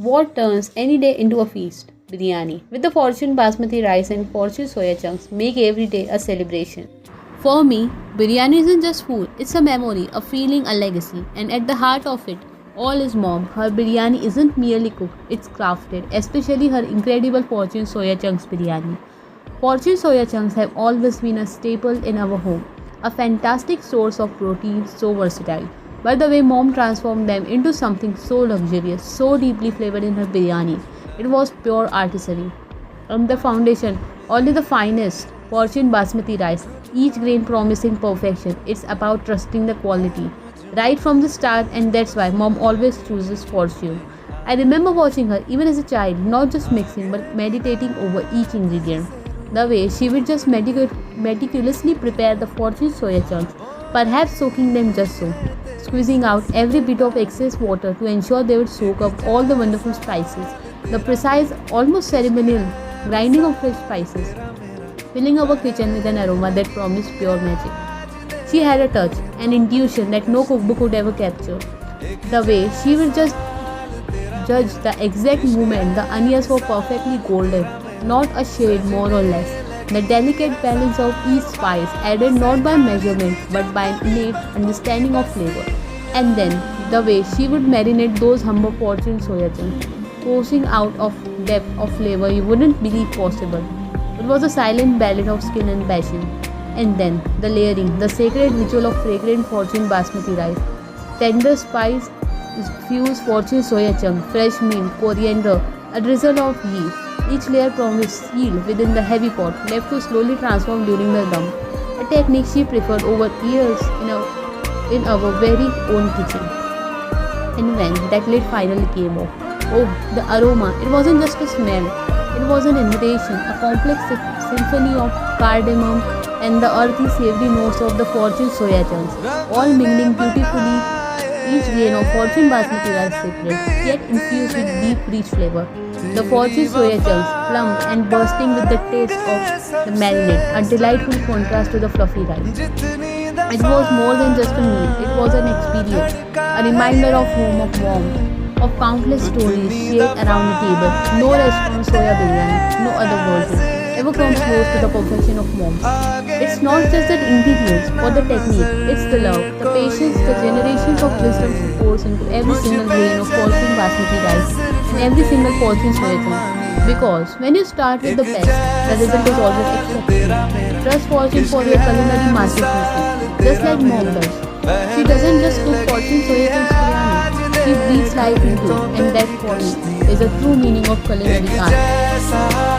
What turns any day into a feast? Biryani. With the fortune basmati rice and fortune soya chunks, make every day a celebration. For me, biryani isn't just food, it's a memory, a feeling, a legacy. And at the heart of it all is mom. Her biryani isn't merely cooked, it's crafted, especially her incredible fortune soya chunks biryani. Fortune soya chunks have always been a staple in our home, a fantastic source of protein, so versatile. But the way mom transformed them into something so luxurious, so deeply flavored in her biryani, it was pure artistry. From the foundation, only the finest fortune basmati rice, each grain promising perfection. It's about trusting the quality right from the start, and that's why mom always chooses fortune. I remember watching her even as a child, not just mixing but meditating over each ingredient. The way she would just meticulously prepare the fortune soya chunks, perhaps soaking them just so, squeezing out every bit of excess water to ensure they would soak up all the wonderful spices, the precise, almost ceremonial grinding of fresh spices, filling our kitchen with an aroma that promised pure magic. She had a touch, an intuition that no cookbook could ever capture. The way she would just judge the exact moment the onions were perfectly golden, not a shade more or less. The delicate balance of each spice added not by measurement but by an innate understanding of flavor. And then the way she would marinate those humble fortune soya chunks, forcing out of depth of flavor you wouldn't believe possible. It was a silent ballad of skill and passion. And then the layering, the sacred ritual of fragrant fortune basmati rice, tender spice fused fortune soya chunk, fresh mint, coriander, a drizzle of ghee. Each layer promised sealed within the heavy pot, left to slowly transform during the dum. A technique she preferred over years in our very own kitchen. And when that lid finally came off, oh, the aroma! It wasn't just a smell; it was an invitation, a complex symphony of cardamom and the earthy, savory notes of the fortune soya chunks, all mingling beautifully. Each grain of fortune basmati rice separate, yet infused with deep, rich flavor. The fortune soya chunks, plump and bursting with the taste of the marinade, a delightful contrast to the fluffy rice. It was more than just a meal, it was an experience, a reminder of home, of warmth, of countless stories shared around the table. No restaurant soya biryani, no other version ever comes close to the perfection of mom's. It's not just the ingredients or the technique, it's the love, the patience, the generations of wisdom she pours into every single grain of fortune basmati rice and every single fortune soya chunk. Because when you start with the best, the result is always exceptional. Trust fortune for your culinary masterpieces, just like mom does. She doesn't just cook fortune soya chunks biryani, she breathes life into it, and that for me is the true meaning of culinary art.